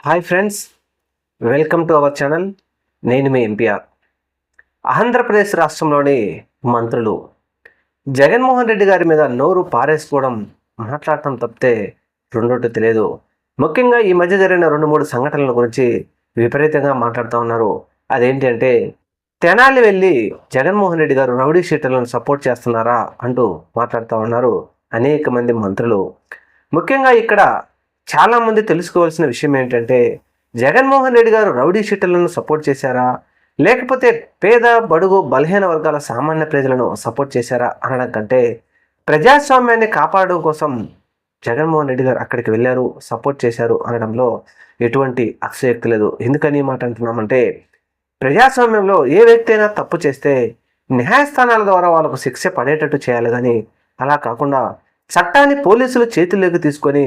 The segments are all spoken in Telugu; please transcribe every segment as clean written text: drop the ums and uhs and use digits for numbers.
Hi friends, welcome to our channel. నేను మీ ఎంపీఆర్. ఆంధ్రప్రదేశ్ రాష్ట్రంలోని మంత్రులు జగన్మోహన్ రెడ్డి గారి మీద నోరు పారేసుకోవడం, మాట్లాడటం తప్పితే రెండోటి తెలియదు. ముఖ్యంగా ఈ మధ్య జరిగిన 2-3 సంఘటనల గురించి విపరీతంగా మాట్లాడుతూ ఉన్నారు. అదేంటి అంటే, తెనాలి వెళ్ళి జగన్మోహన్ రెడ్డి గారు రౌడీ షీటర్లను సపోర్ట్ చేస్తున్నారా అంటూ మాట్లాడుతూ ఉన్నారు అనేక మంది మంత్రులు. ముఖ్యంగా ఇక్కడ చాలామంది తెలుసుకోవాల్సిన విషయం ఏంటంటే, జగన్మోహన్ రెడ్డి గారు రౌడీ షీటర్లను సపోర్ట్ చేశారా, లేకపోతే పేద బడుగు బలహీన వర్గాల సామాన్య ప్రజలను సపోర్ట్ చేశారా అనడం కంటే, ప్రజాస్వామ్యాన్ని కాపాడడం కోసం జగన్మోహన్ రెడ్డి గారు అక్కడికి వెళ్ళారు, సపోర్ట్ చేశారు అనడంలో ఎటువంటి అతిశయోక్తి లేదు. ఎందుకని ఈ మాట అంటున్నామంటే, ప్రజాస్వామ్యంలో ఏ వ్యక్తి అయినా తప్పు చేస్తే న్యాయస్థానాల ద్వారా వాళ్ళకు శిక్ష పడేటట్టు చేయాలి, కానీ అలా కాకుండా చట్టాన్ని పోలీసులు చేతుల్లోకి తీసుకొని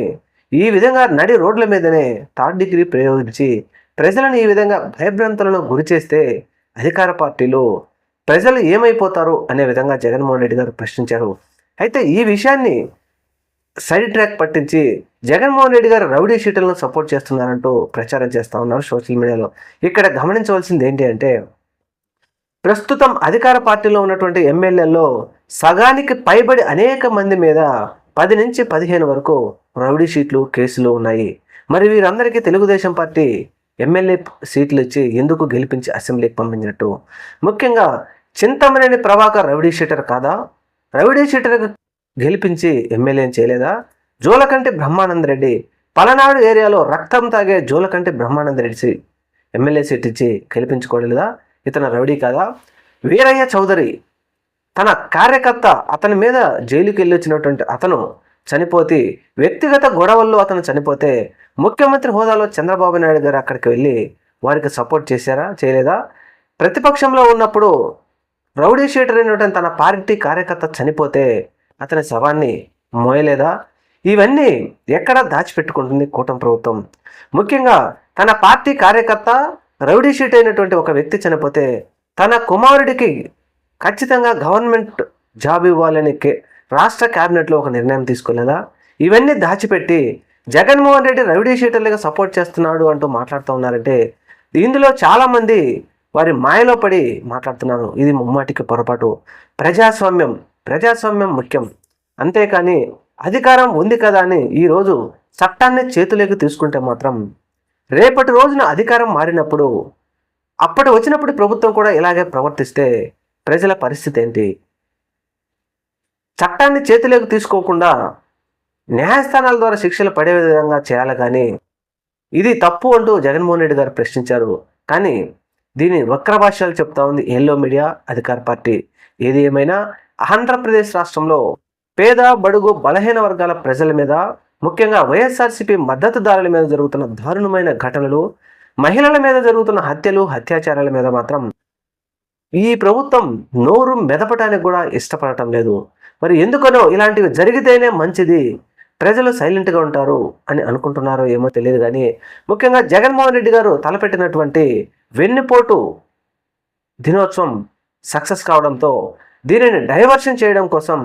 ఈ విధంగా నడి రోడ్ల మీదనే థర్డ్ డిగ్రీ ప్రయోగించి ప్రజలను ఈ విధంగా భయభ్రాంతులను గురి చేస్తే అధికార పార్టీలు ప్రజలు ఏమైపోతారు అనే విధంగా జగన్మోహన్ రెడ్డి గారు ప్రశ్నించారు. అయితే ఈ విషయాన్ని సైడ్ ట్రాక్ పట్టించి జగన్మోహన్ రెడ్డి గారు రౌడీ షీటర్లను సపోర్ట్ చేస్తున్నారంటూ ప్రచారం చేస్తూ ఉన్నారు సోషల్ మీడియాలో. ఇక్కడ గమనించవలసింది ఏంటి అంటే, ప్రస్తుతం అధికార పార్టీలో ఉన్నటువంటి ఎమ్మెల్యేల్లో సగానికి పైబడి అనేక మంది మీద 10 నుంచి 15 వరకు రౌడీ షీట్లు కేసులు ఉన్నాయి. మరి వీరందరికీ తెలుగుదేశం పార్టీ ఎమ్మెల్యే సీట్లు ఇచ్చి ఎందుకు గెలిపించి అసెంబ్లీకి పంపించినట్టు? ముఖ్యంగా చింతమనేని ప్రభాకర్ రౌడీ షీటర్ కాదా? రౌడీ షీటర్ గెలిపించి ఎమ్మెల్యేని చేయలేదా? జోలకంటి బ్రహ్మానంద రెడ్డి పలనాడు ఏరియాలో రక్తం తాగే జోలకంటి బ్రహ్మానంద రెడ్డి ఎమ్మెల్యే సీట్ ఇచ్చి గెలిపించుకోలేదా? ఇతను రౌడీ కాదా? వీరయ్య చౌదరి తన కార్యకర్త అతని మీద జైలుకి వెళ్ళి వచ్చినటువంటి అతను చనిపోతే, వ్యక్తిగత గొడవల్లో అతను చనిపోతే ముఖ్యమంత్రి హోదాలో చంద్రబాబు నాయుడు గారు అక్కడికి వెళ్ళి వారికి సపోర్ట్ చేశారా, చేయలేదా? ప్రతిపక్షంలో ఉన్నప్పుడు రౌడీ షీటర్ అయినటువంటి తన పార్టీ కార్యకర్త చనిపోతే అతని శవాన్ని మోయలేదా? ఇవన్నీ ఎక్కడ దాచిపెట్టుకుంటుంది కూటమి ప్రభుత్వం? ముఖ్యంగా తన పార్టీ కార్యకర్త రౌడీ షీట్ అయినటువంటి ఒక వ్యక్తి చనిపోతే తన కుమారుడికి ఖచ్చితంగా గవర్నమెంట్ జాబ్ ఇవ్వాలని రాష్ట్ర క్యాబినెట్లో ఒక నిర్ణయం తీసుకోలేదా? ఇవన్నీ దాచిపెట్టి జగన్మోహన్ రెడ్డి రౌడీ షీటర్లుగా సపోర్ట్ చేస్తున్నాడు అంటూ మాట్లాడుతూ ఉన్నారంటే, ఇందులో చాలామంది వారి మాయలో పడి మాట్లాడుతున్నారు. ఇది ముమ్మాటికి పొరపాటు. ప్రజాస్వామ్యం ముఖ్యం. అంతేకాని అధికారం ఉంది కదా అని ఈరోజు చట్టాన్ని చేతులోకి తీసుకుంటే మాత్రం రేపటి రోజున అధికారం మారినప్పుడు, అప్పటి వచ్చినప్పుడు ప్రభుత్వం కూడా ఇలాగే ప్రవర్తిస్తే ప్రజల పరిస్థితి ఏంటి? చట్టాన్ని చేతిలోకి తీసుకోకుండా న్యాయస్థానాల ద్వారా శిక్షలు పడే విధంగా చేయాలి, కానీ ఇది తప్పు అంటూ జగన్మోహన్ రెడ్డి గారు ప్రశ్నించారు. కానీ దీని వక్ర భాష్యాలు చెప్తా ఉంది ఎల్లో మీడియా, అధికార పార్టీ. ఏది ఏమైనా ఆంధ్రప్రదేశ్ రాష్ట్రంలో పేద బడుగు బలహీన వర్గాల ప్రజల మీద, ముఖ్యంగా వైఎస్ఆర్సీపీ మద్దతుదారుల మీద జరుగుతున్న దారుణమైన ఘటనలు, మహిళల మీద జరుగుతున్న హత్యలు, అత్యాచారాల మీద మాత్రం ఈ ప్రభుత్వం నోరు మెదపటానికి కూడా ఇష్టపడటం లేదు. మరి ఎందుకనో ఇలాంటివి జరిగితేనే మంచిది, ప్రజలు సైలెంట్గా ఉంటారు అని అనుకుంటున్నారో ఏమో తెలియదు, కానీ ముఖ్యంగా జగన్మోహన్ రెడ్డి గారు తలపెట్టినటువంటి వెన్నుపోటు దినోత్సవం సక్సెస్ కావడంతో దీనిని డైవర్షన్ చేయడం కోసం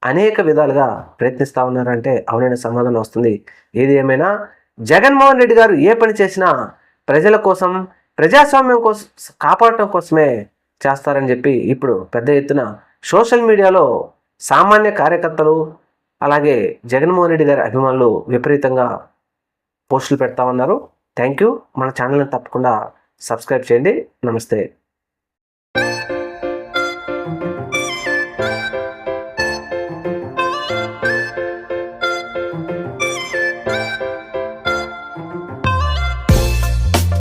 అనేక విధాలుగా ప్రయత్నిస్తూ ఉన్నారంటే అవునైన సమాధానం వస్తుంది. ఏది ఏమైనా జగన్మోహన్ రెడ్డి గారు ఏ పని చేసినా ప్రజల కోసం, ప్రజాస్వామ్యం కోసం, కాపాడటం కోసమే చేస్తారని చెప్పి ఇప్పుడు పెద్ద ఎత్తున సోషల్ మీడియాలో సామాన్య కార్యకర్తలు, అలాగే జగన్మోహన్ రెడ్డి గారి అభిమానులు విపరీతంగా పోస్టులు పెడతా ఉన్నారు. Thank you. మన ఛానల్ని తప్పకుండా సబ్స్క్రైబ్ చేయండి. నమస్తే.